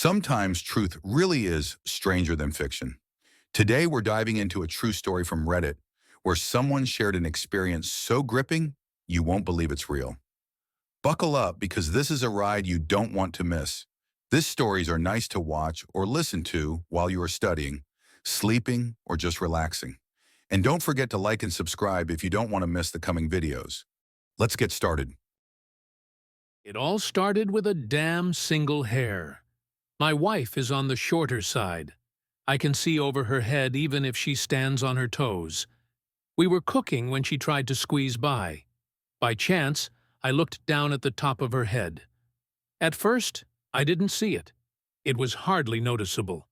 Sometimes truth really is stranger than fiction. Today, we're diving into a true story from Reddit where someone shared an experience so gripping, you won't believe it's real. Buckle up because this is a ride you don't want to miss. These stories are nice to watch or listen to while you are studying, sleeping, or just relaxing. And don't forget to like and subscribe if you don't want to miss the coming videos. Let's get started. It all started with a damn single hair. My wife is on the shorter side. I can see over her head even if she stands on her toes. We were cooking when she tried to squeeze by. By chance, I looked down at the top of her head. At first, I didn't see it. It was hardly noticeable.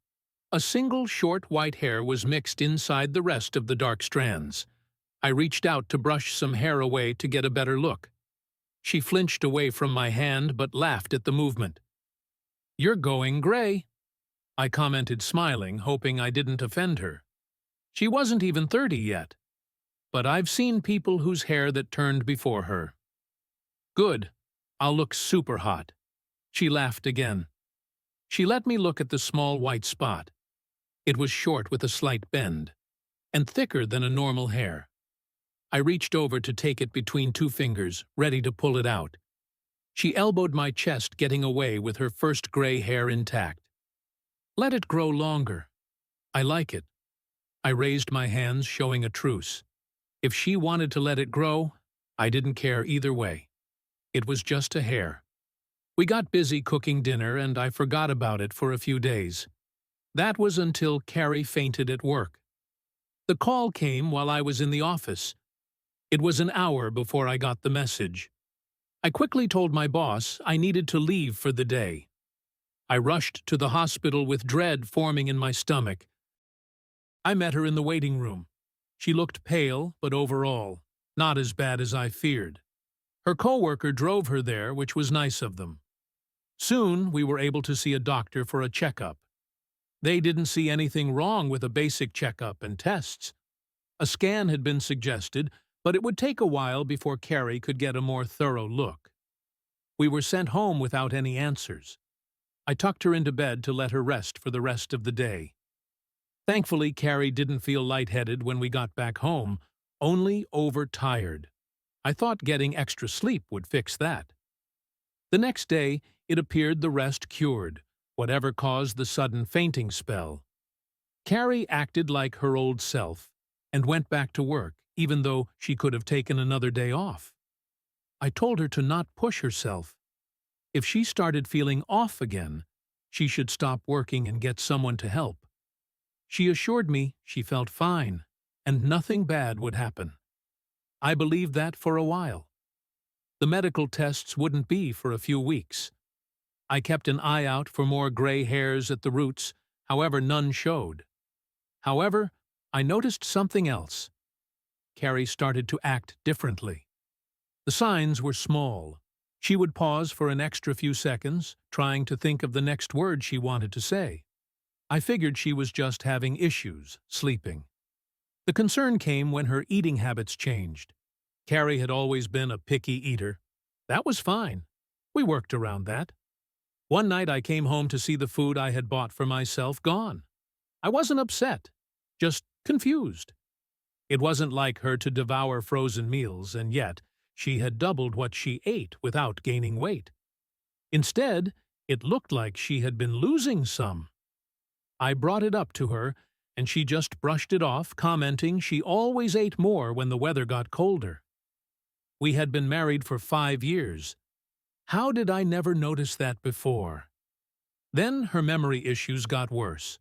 A single short white hair was mixed inside the rest of the dark strands. I reached out to brush some hair away to get a better look. She flinched away from my hand but laughed at the movement. "You're going gray," I commented, smiling, hoping I didn't offend her. She wasn't even 30 yet. But I've seen people whose hair that turned before her. "Good. I'll look super hot." She laughed again. She let me look at the small white spot. It was short with a slight bend, and thicker than a normal hair. I reached over to take it between two fingers, ready to pull it out. She elbowed my chest, getting away with her first gray hair intact. "Let it grow longer. I like it." I raised my hands, showing a truce. If she wanted to let it grow, I didn't care either way. It was just a hair. We got busy cooking dinner and I forgot about it for a few days. That was until Carrie fainted at work. The call came while I was in the office. It was an hour before I got the message. I quickly told my boss I needed to leave for the day. I rushed to the hospital with dread forming in my stomach. I met her in the waiting room. She looked pale, but overall, not as bad as I feared. Her coworker drove her there, which was nice of them. Soon, we were able to see a doctor for a checkup. They didn't see anything wrong with a basic checkup and tests. A scan had been suggested, but it would take a while before Carrie could get a more thorough look. We were sent home without any answers. I tucked her into bed to let her rest for the rest of the day. Thankfully, Carrie didn't feel lightheaded when we got back home, only overtired. I thought getting extra sleep would fix that. The next day, it appeared the rest cured, whatever caused the sudden fainting spell. Carrie acted like her old self and went back to work, even though she could have taken another day off. I told her to not push herself. If she started feeling off again, she should stop working and get someone to help. She assured me she felt fine, and nothing bad would happen. I believed that for a while. The medical tests wouldn't be for a few weeks. I kept an eye out for more gray hairs at the roots, however none showed. However, I noticed something else. Carrie started to act differently. The signs were small. She would pause for an extra few seconds, trying to think of the next word she wanted to say. I figured she was just having issues, sleeping. The concern came when her eating habits changed. Carrie had always been a picky eater. That was fine. We worked around that. One night I came home to see the food I had bought for myself gone. I wasn't upset, just confused. It wasn't like her to devour frozen meals, and yet she had doubled what she ate without gaining weight. Instead, it looked like she had been losing some. I brought it up to her, and she just brushed it off, commenting she always ate more when the weather got colder. We had been married for 5 years. How did I never notice that before? Then her memory issues got worse.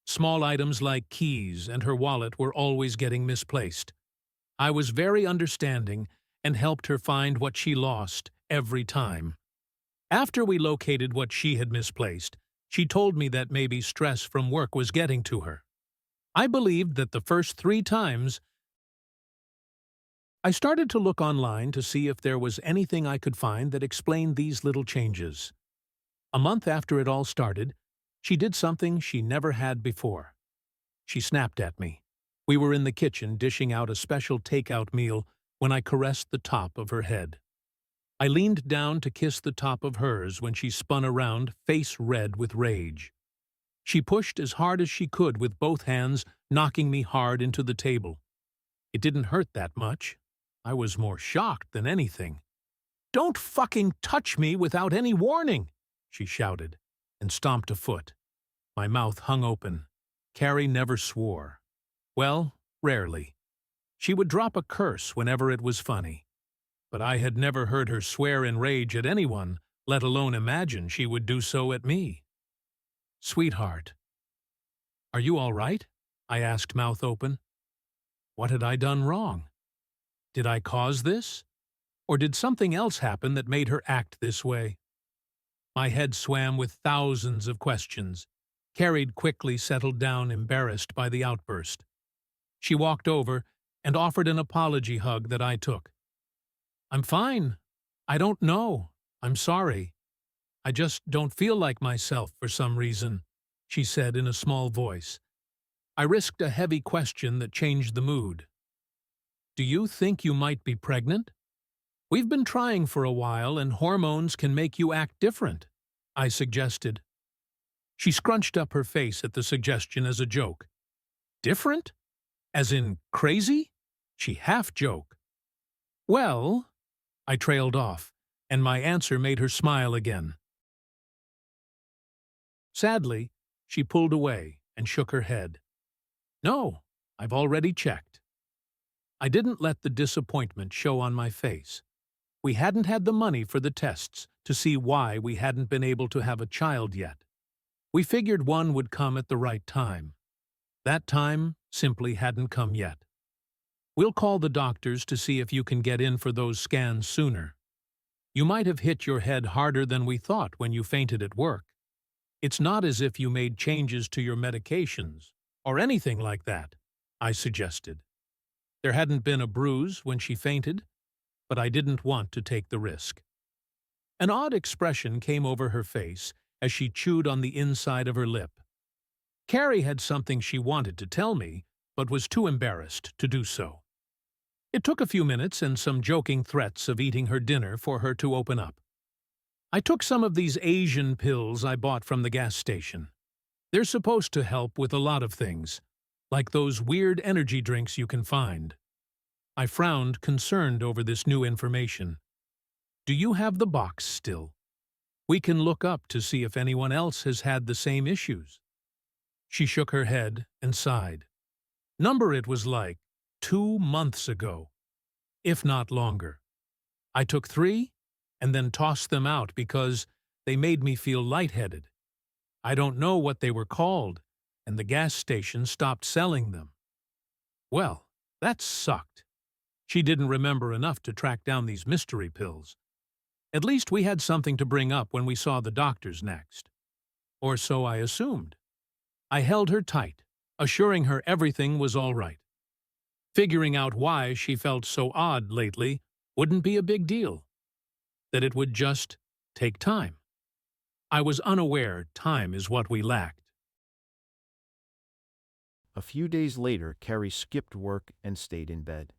Small items like keys and her wallet were always getting misplaced. I was very understanding and helped her find what she lost every time. After we located what she had misplaced, she told me that maybe stress from work was getting to her. I believed that the first 3 times. I started to look online to see if there was anything I could find that explained these little changes. A month after it all started, she did something she never had before. She snapped at me. We were in the kitchen dishing out a special takeout meal when I caressed the top of her head. I leaned down to kiss the top of hers when she spun around, face red with rage. She pushed as hard as she could with both hands, knocking me hard into the table. It didn't hurt that much. I was more shocked than anything. "Don't fucking touch me without any warning!" she shouted, and stomped a foot. My mouth hung open. Carrie never swore. Well, rarely. She would drop a curse whenever it was funny. But I had never heard her swear in rage at anyone, let alone imagine she would do so at me. "Sweetheart, are you all right?" I asked, mouth open. What had I done wrong? Did I cause this? Or did something else happen that made her act this way? My head swam with thousands of questions. Carrie quickly settled down, embarrassed by the outburst. She walked over and offered an apology hug that I took. "I'm fine. I don't know. I'm sorry. I just don't feel like myself for some reason," she said in a small voice. I risked a heavy question that changed the mood. "Do you think you might be pregnant? We've been trying for a while, and hormones can make you act different," I suggested. She scrunched up her face at the suggestion as a joke. "Different? As in crazy?" She half-joked. "Well," I trailed off, and my answer made her smile again. Sadly, she pulled away and shook her head. "No, I've already checked." I didn't let the disappointment show on my face. We hadn't had the money for the tests to see why we hadn't been able to have a child yet. We figured one would come at the right time. That time simply hadn't come yet. "We'll call the doctors to see if you can get in for those scans sooner. You might have hit your head harder than we thought when you fainted at work. It's not as if you made changes to your medications or anything like that," I suggested. There hadn't been a bruise when she fainted, but I didn't want to take the risk. An odd expression came over her face as she chewed on the inside of her lip. Carrie had something she wanted to tell me, but was too embarrassed to do so. It took a few minutes and some joking threats of eating her dinner for her to open up. I took some of these Asian pills I bought from the gas station. They're supposed to help with a lot of things, like those weird energy drinks you can find. I frowned, concerned over this new information. "Do you have the box still? We can look up to see if anyone else has had the same issues." She shook her head and sighed. Number it was like 2 months ago, if not longer. I took 3 and then tossed them out because they made me feel lightheaded. I don't know what they were called, and the gas station stopped selling them. Well, that sucked. She didn't remember enough to track down these mystery pills. At least we had something to bring up when we saw the doctors next. Or so I assumed. I held her tight, assuring her everything was all right. Figuring out why she felt so odd lately wouldn't be a big deal. That it would just take time. I was unaware time is what we lacked. A few days later, Carrie skipped work and stayed in bed.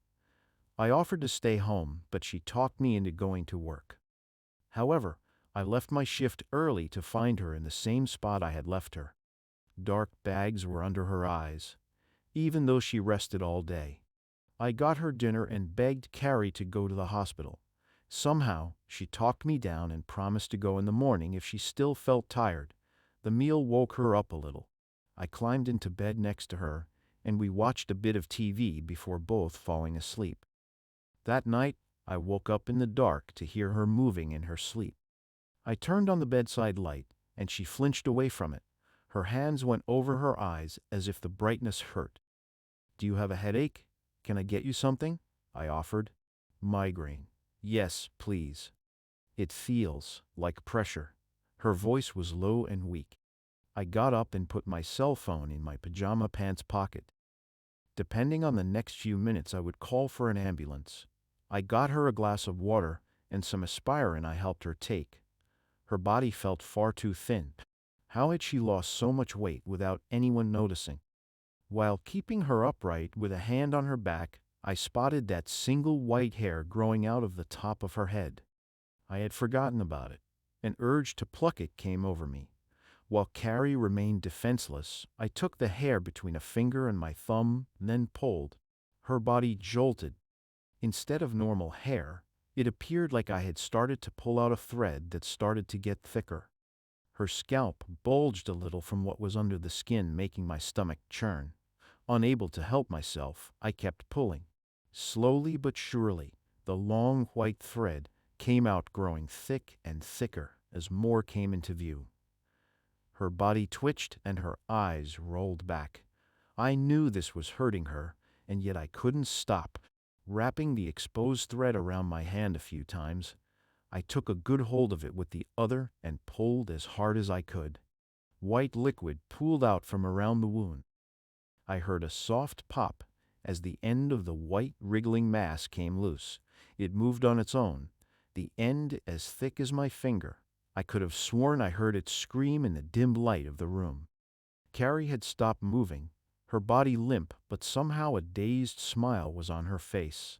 I offered to stay home, but she talked me into going to work. However, I left my shift early to find her in the same spot I had left her. Dark bags were under her eyes, even though she rested all day. I got her dinner and begged Carrie to go to the hospital. Somehow, she talked me down and promised to go in the morning if she still felt tired. The meal woke her up a little. I climbed into bed next to her, and we watched a bit of TV before both falling asleep. That night, I woke up in the dark to hear her moving in her sleep. I turned on the bedside light, and she flinched away from it. Her hands went over her eyes as if the brightness hurt. "Do you have a headache? Can I get you something?" I offered. "Migraine. Yes, please." "It feels like pressure." Her voice was low and weak. I got up and put my cell phone in my pajama pants pocket. Depending on the next few minutes, I would call for an ambulance. I got her a glass of water and some aspirin I helped her take. Her body felt far too thin. How had she lost so much weight without anyone noticing? While keeping her upright with a hand on her back, I spotted that single white hair growing out of the top of her head. I had forgotten about it. An urge to pluck it came over me. While Carrie remained defenseless, I took the hair between a finger and my thumb, then pulled. Her body jolted. Instead of normal hair, it appeared like I had started to pull out a thread that started to get thicker. Her scalp bulged a little from what was under the skin, making my stomach churn. Unable to help myself, I kept pulling. Slowly but surely, the long white thread came out, growing thick and thicker as more came into view. Her body twitched and her eyes rolled back. I knew this was hurting her, and yet I couldn't stop. Wrapping the exposed thread around my hand a few times, I took a good hold of it with the other and pulled as hard as I could. White liquid pooled out from around the wound. I heard a soft pop as the end of the white wriggling mass came loose. It moved on its own, the end as thick as my finger. I could have sworn I heard it scream in the dim light of the room. Carrie had stopped moving, her body limp, but somehow a dazed smile was on her face.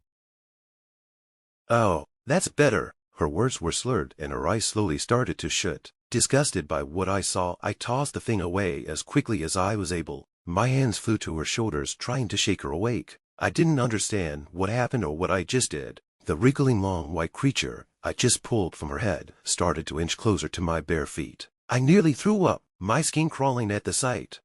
"Oh, that's better." Her words were slurred and her eyes slowly started to shut. Disgusted by what I saw, I tossed the thing away as quickly as I was able. My hands flew to her shoulders, trying to shake her awake. I didn't understand what happened or what I just did. The wriggling long white creature I just pulled from her head started to inch closer to my bare feet. I nearly threw up, my skin crawling at the sight.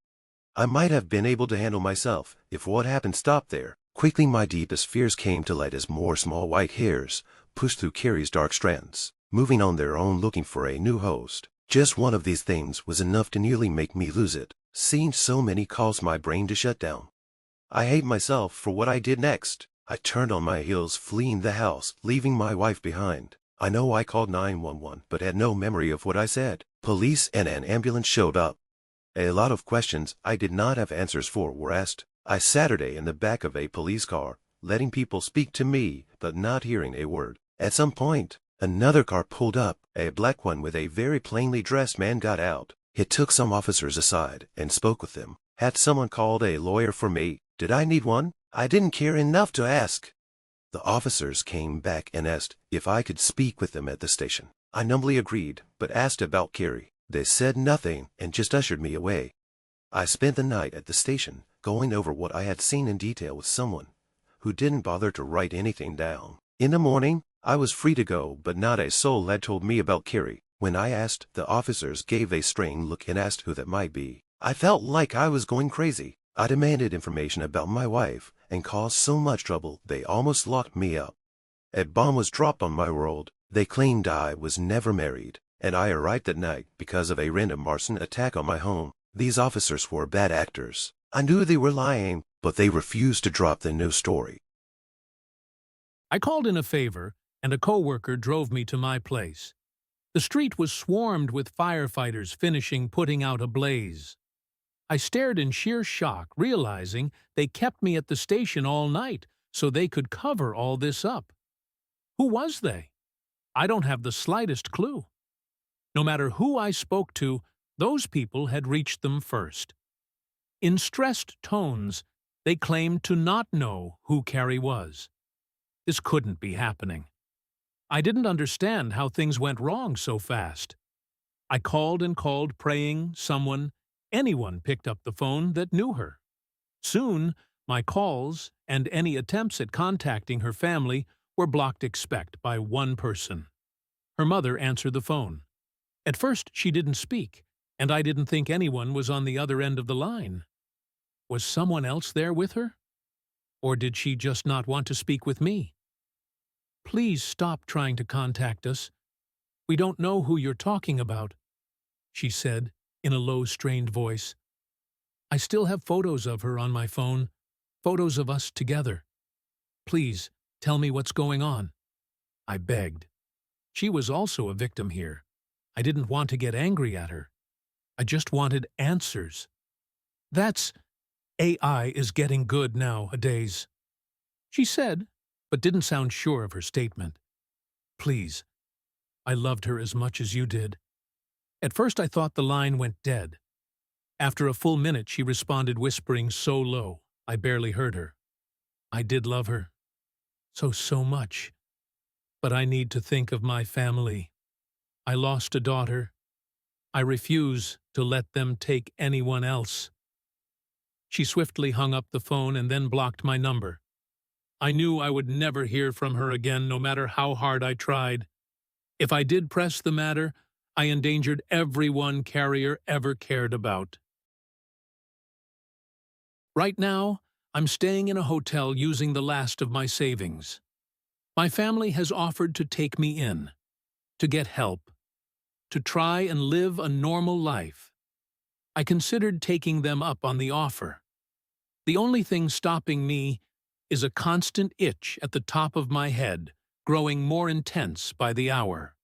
I might have been able to handle myself if what happened stopped there. Quickly my deepest fears came to light as more small white hairs pushed through Carrie's dark strands, moving on their own, looking for a new host. Just one of these things was enough to nearly make me lose it. Seeing so many caused my brain to shut down. I hate myself for what I did next. I turned on my heels, fleeing the house, leaving my wife behind. I know I called 911, but had no memory of what I said. Police and an ambulance showed up. A lot of questions I did not have answers for were asked. I sat in the back of a police car, letting people speak to me, but not hearing a word. At some point, another car pulled up. A black one with a very plainly dressed man got out. He took some officers aside and spoke with them. Had someone called a lawyer for me? Did I need one? I didn't care enough to ask. The officers came back and asked if I could speak with them at the station. I numbly agreed, but asked about Carrie. They said nothing and just ushered me away. I spent the night at the station, going over what I had seen in detail with someone who didn't bother to write anything down. In the morning, I was free to go, but not a soul had told me about Carrie. When I asked, the officers gave a strained look and asked who that might be. I felt like I was going crazy. I demanded information about my wife and caused so much trouble they almost locked me up. A bomb was dropped on my world. They claimed I was never married, and I arrived that night because of a random arson attack on my home. These officers were bad actors. I knew they were lying, but they refused to drop the new story. I called in a favor, and a coworker drove me to my place. The street was swarmed with firefighters finishing putting out a blaze. I stared in sheer shock, realizing they kept me at the station all night so they could cover all this up. Who was they? I don't have the slightest clue. No matter who I spoke to, those people had reached them first. In stressed tones, they claimed to not know who Carrie was. This couldn't be happening. I didn't understand how things went wrong so fast. I called and called, praying anyone picked up the phone that knew her. Soon, my calls and any attempts at contacting her family were blocked except by one person. Her mother answered the phone. At first, she didn't speak, and I didn't think anyone was on the other end of the line. Was someone else there with her? Or did she just not want to speak with me? Please stop trying to contact us. We don't know who you're talking about, she said in a low, strained voice. I still have photos of her on my phone, photos of us together. Please, tell me what's going on. I begged. She was also a victim here. I didn't want to get angry at her. I just wanted answers. That's AI is getting good nowadays, she said, but didn't sound sure of her statement. Please, I loved her as much as you did. At first I thought the line went dead. After a full minute she responded, whispering so low I barely heard her. I did love her. So much. But I need to think of my family. I lost a daughter. I refuse to let them take anyone else. She swiftly hung up the phone and then blocked my number. I knew I would never hear from her again, no matter how hard I tried. If I did press the matter, I endangered everyone Carrier ever cared about. Right now, I'm staying in a hotel using the last of my savings. My family has offered to take me in, to get help, to try and live a normal life. I considered taking them up on the offer. The only thing stopping me is a constant itch at the top of my head, growing more intense by the hour.